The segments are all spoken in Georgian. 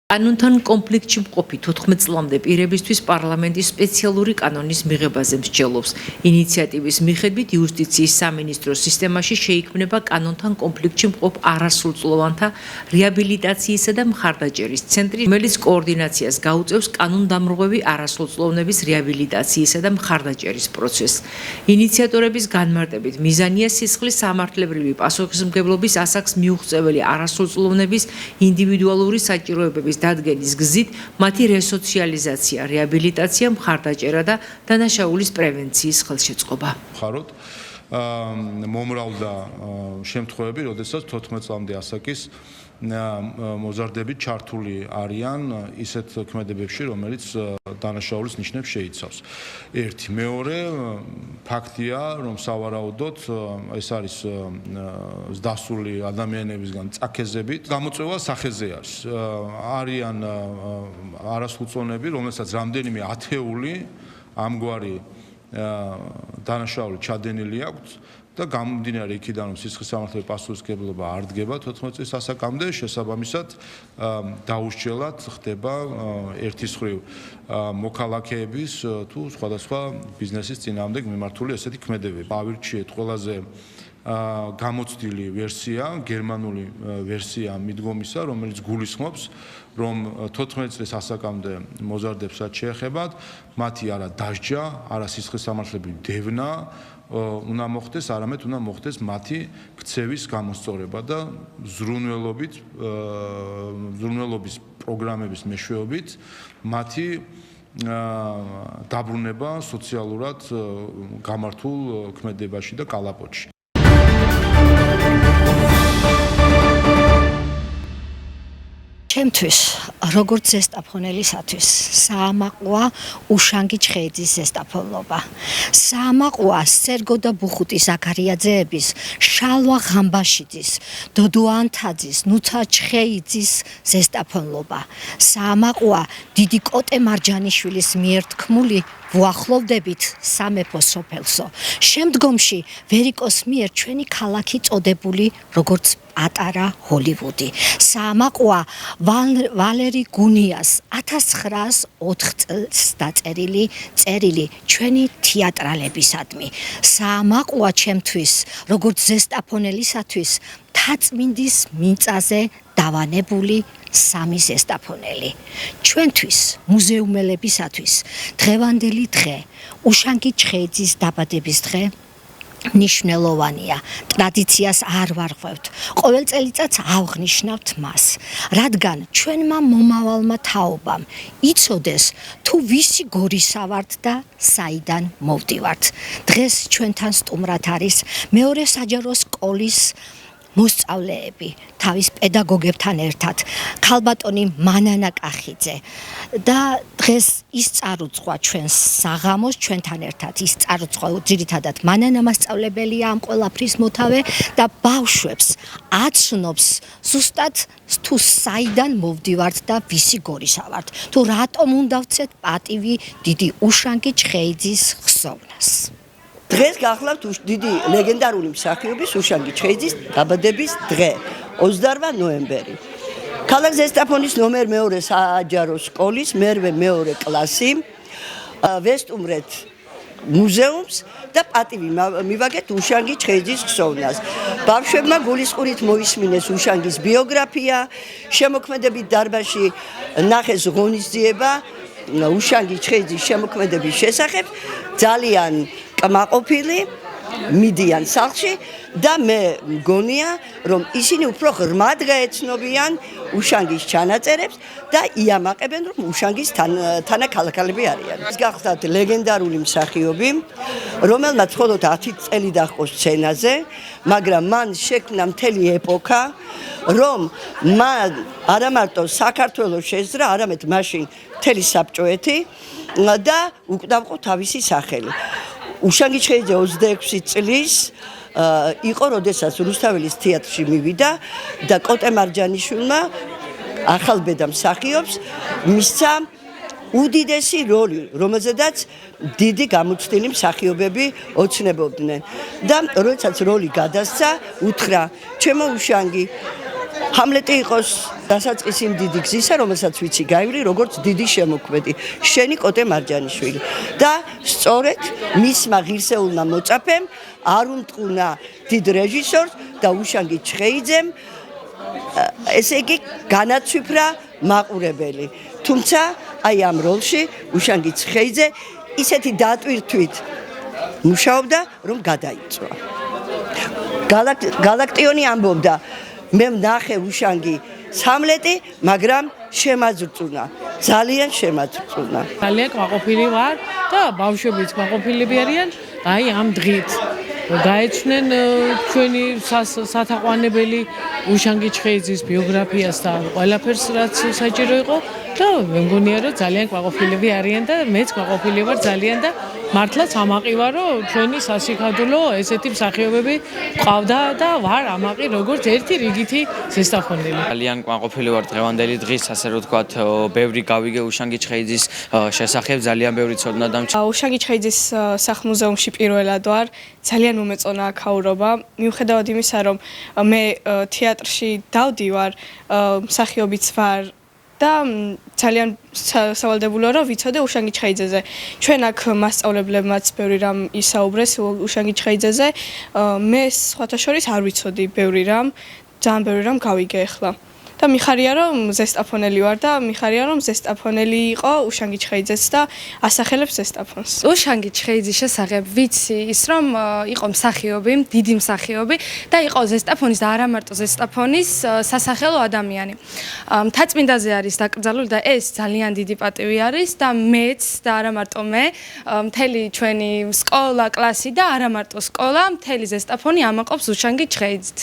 კანონთან კონფლიქტში მყოფი 14 წლამდე პირებისთვის პარლამენტის სპეციალური კანონის მიღებაზე მსჯელობს. ინიციატივის მიხედვით იუსტიციის სამინისტროს სისტემაში შეიქმნება კანონთან კონფლიქტში მყოფ არასრულწლოვანთა რეაბილიტაციისა და მხარდაჭერის ცენტრი, რომელიც კოორდინაციას გაუწევს კანონდამრღვევი არასრულწლოვნების რეაბილიტაციისა და მხარდაჭერის პროცესს. ინიციატორების განმარტებით, მიზანია სისხლის სამართლებრივი პასუხისმგებლობის ასაკს მიუღწეველი არასრულწლოვნების ინდივიდუალური საჭიროებების დადგენის გზით მათი რესოციალიზაცია, რეაბილიტაცია, მხარდაჭერა და დანაშაულის პრევენციის ხელშეწყობა. ხაროთ მომრავლდა შემთხვევები, როდესაც 14 წლამდე ასაკის მოზარდები ჩართული არიან ისეთ ქმედებებში, რომელიც დანაშაულის ნიშნებს შეიცავს. ერთი, მეორე ფაქტია, რომ სავარაუდოდ ეს არის დასული ადამიანებისგან წაქეზებით, გამოწვევა სახეზე არის. არიან არასრულწლოვნები, რომელსაც რამდენიმე ათეული ამგვარი დანაშაული ჩადენილი აქვს და გამომდინარე იქიდან, რომ სისხლის სამართლებრივი პასუხისმგებლობა არ დგება 14 წლის ასაკამდე, შესაბამისად დაუსჯელად ხდება ერთის მხრივ მოქალაქეების თუ სხვადასხვა ბიზნესის წინააღმდეგ მიმართული ესეთი ქმედებები. ავირჩიეთ ყველაზე გამოცდილი ვერსია, გერმანული ვერსია მიდგომისა, რომელიც გულისხმობს, რომ 14 წლის ასაკამდე მოზარდებს რაც შეეხებათ, მათი არა დასჯა, არა სისხლის სამართლებრივი დევნა უნდა მოხდეს, არამედ უნდა მოხდეს მათი ქცევის გამოსწორება და ზრუნველობის პროგრამების მეშვეობით მათი დაბრუნება სოციალურად გამართულ ქმედებაში და კალაპოტში. ჩემთვის, როგორც ზესტაფონელისათვის, საამაყოა უშანგი ჩხეიძის ზესტაფონლობა. საამაყოა სერგო და ბუხუტი ზაქარიაძეების, შალვა ღამბაშიძის, დოდო ანთაძის, ნუცა ჩხეიძის ზესტაფონლობა. საამაყოა დიდი კოტე მარჯანიშვილის მიერ თქმული ვუახლოვდებით სამეფო სოფელსო. შემდგომში ვერიკოს მიერ ჩვენი ქალაქი წოდებული როგორც პატარა ჰოლივუდი. საამაყოა ვალერი გუნიას 1904 წელს დაწერილი წერილი ჩვენი თეატრალებისადმი. საამაყოა ჩემთვის, როგორც ზესტაფონელისათვის, თაწმინდის მიწაზე დავანებული სამი ზესტაფონელი. ჩვენთვის, მუზეუმელებისათვის, დღევანდელი დღე, უშანგი ჩხეიძის დაბადების დღე ნიშნულოვანია. ტრადიციას არ ვარღვევთ. ყოველ წელიწადს ავღნიშნავთ მას, რადგან ჩვენმა მომავალმა თაობამ იცოდეს თუ ვისი გორისა ვართ და საიდან მოვდივართ. დღეს ჩვენთან სტუმრად არის მეორე საჯარო სკოლის მოსწავლეები თავის პედაგოგებთან ერთად, ქალბატონი მანანა კახიძე და დღეს ის წარუძღვა ჩვენს საღამოს ჩვენთან ერთად. ის წარუძღვა ძირითადად მანანა მასწავლებელია ამ ყველაფრის მოთავე და ბავშვებს აცნობს ზუსტად თუ საიდან მოვდივართ და ვისი გორისა ვართ, თუ რატომ უნდა ვცეთ პატივი დიდი უშანგი ჩხეიძის ხსოვნას. დღეს გახლავთ დიდი ლეგენდარული მსახიობის უშანგი ჩხეიძის დაბადების დღე, 28 ნოემბერი. ქალაქ ზესტაფონის ნომერ მეორე საჯარო სკოლის მეორე კლასი ვესტუმრეთ მუზეუმს და პატივი მივაგეთ უშანგი ჩხეიძის ხსოვნას. ბავშვებმა გულისყურით მოისმინეს უშანგის ბიოგრაფია, შემოქმედებით დარბაზში ნახეს ღონისძიება უშანგი ჩხეიძის შემოქმედების შესახებ, ძალიან კმაყოფილი მიდიან სახლში და მე მგონია, რომ ისინი უფრო ღრმად გაეცნობიან უშანგის ჩანაწერებს და იამაყებენ, რომ უშანგის თანაქალაქალები არიან. ეს გახლავთ ლეგენდარული მსახიობი, რომელმაც მხოლოდ 10 წელი დაჰყო სცენაზე, მაგრამ მან შექმნა მთელი ეპოქა, რომ მან არა მარტო საქართველოს შეძრა, არამედ მაშინ მთელი საბჭოეთი და უკდავყო თავისი სახელი. უშანგი ჩხეიძე 26 წლის იყო, როდესაც რუსთაველის თეატრში მივიდა და კოტე მარჯანიშვილმა ახალბედა მსახიობს მისცა უდიდესი როლი, რომელზედაც დიდი გამოცდილი მსახიობები ოცნებობდნენ და როდესაც როლი გადასცა, უთხრა: "ჩემო უშანგი, ჰამლეტი იყოს დასაწყისი იმ დიდი გზისა, რომელსაც ვიცი გაივლი, როგორც დიდი შემოქმედი, შენი კოტე მარჯანიშვილი. და სწორედ მისმა ღირსეულმა მოწაფემ არ უმტყუნა დიდ რეჟისორს და უშანგი ჩხეიძემ ესე იგი განაცვიფრა მაყურებელი. თუმცა აი ამ როლში უშანგი ჩხეიძე ისეთი დატვირთვით მუშაობდა, რომ გადაიწვა. გალაქტიონი ამბობდა, მე ვნახე უშანგი სამლეტი, მაგრამ შემაძრწუნა, ძალიან შემაძრწუნა. ძალიან კმაყოფილი ვარ და ბავშვებიც კმაყოფილები არიან, აი ამ დღით. გაეცნენ ჩვენი სათაყვანებელი უშანგი ჩხეიძის ბიოგრაფიას და ყველაფერს რაც საჭირო იყო და მე მგონია რომ ძალიან კმაყოფილები არიან და მეც კმაყოფილი ვარ ძალიან და მართლაც ამაყი ვარ რომ ჩვენი სასიქადულო ესეთი მსახიობები ყავდა და ვარ ამაყი როგორც ერთი რიგითი ზესტაფონელი. ძალიან კმაყოფილი ვარ დღევანდელი დღის, ასე რომ ვთქვათ, ბევრი გავიგე უშანგი ჩხეიძის შესახებ, ძალიან ბევრი ცოდნა დამჭირდა. უშანგი ჩხეიძის სახლ-მუზეუმში პირველად ვარ. ძალიან მომეწონა აქაურობა. მიუხედავად იმისა, რომ მე თეატრში დავდივარ, მსახიობიც ვარ და ძალიან სავალდებულოა რომ ვიცოდე უშანგი ჩხეიძეზე. ჩვენ აქ მასწავლებლებმაც ბევრი რამ ისაუბრეს უშანგი ჩხეიძეზე. მე სხვათა შორის არ ვიცოდი ბევრი რამ, ძალიან ბევრი რამ გავიგე ახლა. და მიხარია რომ ზესტაფონელი ვარ და მიხარია რომ ზესტაფონელი იყო უშანგი ჩხეიძეც და ასახელებს ზესტაფონს. უშანგი ჩხეიძის შესახებ ვიცი ის რომ იყო მსახიობი, დიდი მსახიობი და იყო ზესტაფონის და არა მარტო ზესტაფონის სასახელო ადამიანი. მთაწმინდაზე არის დაკრძალული და ეს ძალიან დიდი პატივი არის და მეც და არა მარტო მე, მთელი ჩვენი სკოლა, კლასი და არა მარტო სკოლა, მთელი ზესტაფონი ამაყობს უშანგი ჩხეიძით.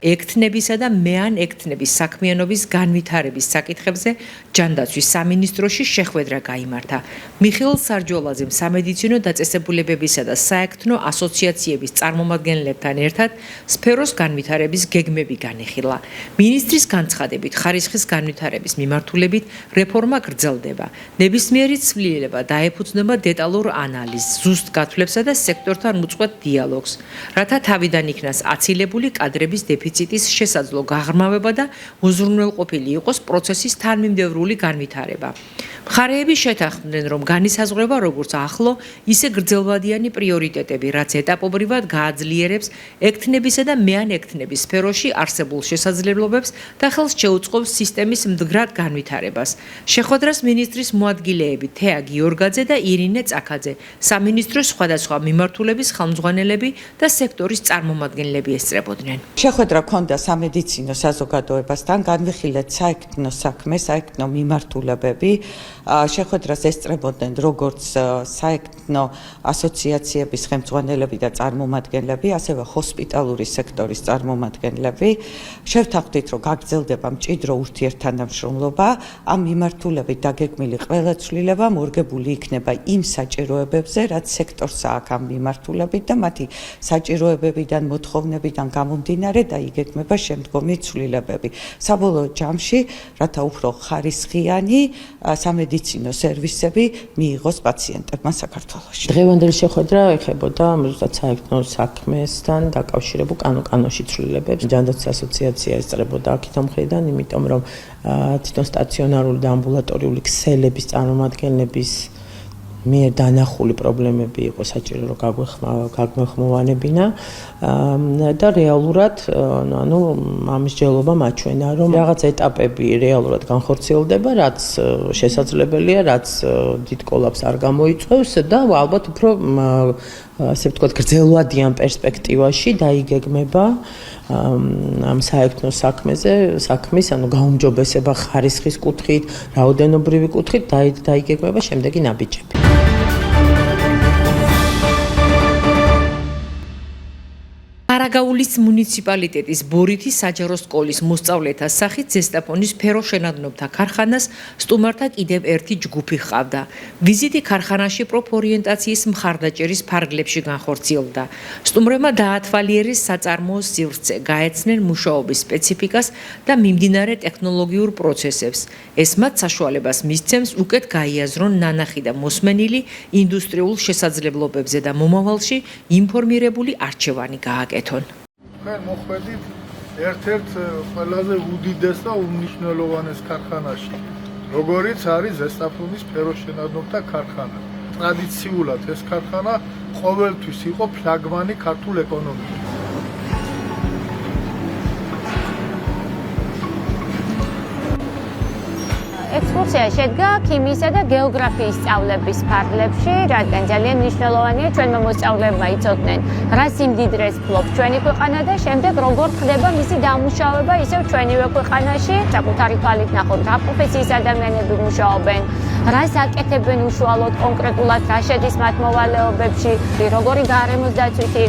ექთნებისა და მეან ექთნების საქმიანობის განვითარების საკითხებზე ჯანდაცვის სამინისტროში შეხვედრა გაიმართა. მიხეილ სარჯოლაძემ სამედიცინო დაწესებულებებისა და საექთნო ასოციაციების წარმომადგენლებთან ერთად სფეროს განვითარების გეგმები განეხილა. მინისტრის განცხადებით, ხარისხის განვითარების მიმართულებით რეფორმა გრძელდება. ნებისმიერი ცვლილება დაეფუძნება დეტალურ ანალიზს, ზუსტ გათვლებსა და სექტორთან უწყვეტ დიალოგს, რათა თავიდან იქნას აცილებული კადრების დეფიციტის შესაძლო გაღრმავება და უზრუნველყოფილი იყოს პროცესის თანმიმდევრული განვითარება. მხარეები შეთანხმდნენ, რომ განისაზღვრება როგორც ახლო, ისე გრძელვადიანი პრიორიტეტები, რაც ეტაპობრივად გააძლიერებს ექთნებისა და მეან ექთნების სფეროში არსებულ შესაძლებლობებს და ხელს შეუწყობს სისტემის მდგრად განვითარებას. შეხვედრას მინისტრის მოადგილეები თეა გიორგაძე და ირინე წაქაძე, სამინისტროს სხვადასხვა მიმართულების ხელმძღვანელები და სექტორის წარმომადგენლები ესწრებოდნენ. შეხვედრა ჰქონდა სამედიცინო საზოგადოებასთან, განვიხილეთ საექთნო საქმე, საექთნო მიმართულებები. შეხვედრას ესწრებოდნენ როგორც საექთნო ასოციაციების ხელმძღვანელები და წარმომადგენლები, ასევე ჰოსპიტალური სექტორის წარმომადგენლები. შევთანხმდით, რომ გაგრძელდება მჭიდრო ურთიერთთანამშრომლობა, ამ მიმართულებით დაგეგმილი ყველა ცვლილება მორგებული იქნება იმ საჭიროებებზე, რაც სექტორს აქვს ამ მიმართულებით და მათი საჭიროებებიდან, მოთხოვნებიდან გამომდინარე დაიგეგმება შემდგომი ცვლილებები. საბოლოო ჯამში, რათა უფრო ხარისხიანი სამედიცინო სერვისები მიიღოს პაციენტებმა საქართველოში. დღევანდელი შეხვედრა ეხებოდა ზუსტად საექთნო საქმესთან დაკავშირებულ კანონში ცვლილებებს. ჯანდაცვის ასოციაცია ესწრებოდა აქეთ მხრიდან, იმიტომ რომ თვითონ სტაციონარული და ამბულატორიული ქსელების წარმომადგენლების მიერ დანახული პრობლემები იყო საჭირო რომ გაგვეხმოვანებინა და რეალურად ანუ ამის ჯელობა მაჩვენა რომ რაღაც ეტაპები რეალურად განხორციელდება, რაც შესაძლებელია, რაც დიდ კოლაპს არ გამოიწვევს და ალბათ უფრო ასე ვთქვათ გრძელვადიან პერსპექტივაში დაიგეგმება ამ საექთნო საქმის ანუ გაუმჯობესება ხარისხის კუთხით, რაოდენობრივი კუთხით დაიგეგმება შემდეგი ნაბიჯები. საგაულის მუნიციპალიტეტის ბორითის საჯარო სკოლის მოსწავლეთა სახით ზესტაფონის ფეროშენადნობთა ქარხანას სტუმართა კიდევ ერთი ჯგუფი ჰყავდა. ვიზიტი ქარხანაში პროფორიენტაციის მხარდაჭერის ფარგლებში განხორციელდა. სტუმრებმა დაათვალიერეს საწარმოო სივრცე, გაეცნენ მუშაობის სპეციფიკას და მიმდინარე ტექნოლოგიურ პროცესებს. ეს მათ საშუალებას მისცემს უკეთ გაიაზრონ ნანახი და მოსმენილი ინდუსტრიულ შესაძლებლობებზე და მომავალში ინფორმირებული არჩევანი გააკეთონ. თქვენ მოხვედით ერთ-ერთ ყველაზე უდიდეს და უმნიშვნელოვანეს ქარხანაში, როგორიც არის ზესტაფონის ფეროშენადნობთა ქარხანა. ტრადიციულად ეს ქარხანა ყოველთვის იყო ფლაგმანი ქართულ ეკონომიკაში. ექსკურსია შედგა ქიმიისა და გეოგრაფიის სწავლების ფარგლებში, რადგან ძალიან მნიშვნელოვანია ჩვენმა მოსწავლეებმა იცოდნენ, რა სიმდიდრეს ფლობს ჩვენი ქვეყანა და შემდეგ როგორ ხდება მისი დამუშავება ისევ ჩვენივე ქვეყანაში, საკუთარი თვალით ნახოთ, რა პროფესიის ადამიანები მუშაობენ, რას აკეთებენ უშუალოდ კონკრეტულად, რა შედის მათ მოვალეობებში, როგორი გარემოს დაცვითი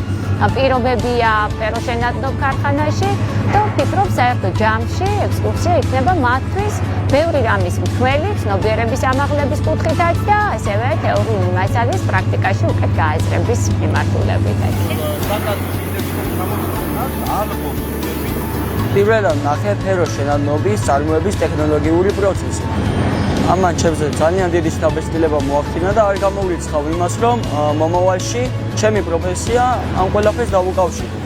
პირობებია ფეროშენადნობ ქარხანაში და ვფიქრობ, საერთო ჯამში ექსკურსია იქნება მათთვის ბევრი რამის მთელი, ცნობიერების ამაღლების კუთხითაც და ასევე თეორიული მასალის პრაქტიკაში უკეთ გააზრების მიმართულებით. პირველად ნახე ფეროშენადნობის წარმოების ტექნოლოგიური პროცესი. ამან ჩემზე ძალიან დიდი შთაბეჭდილება მოახდინა და არ გამოვრიცხავ იმას, რომ მომავალში ჩემი პროფესია ამ ყველაფერს დავუკავშირო.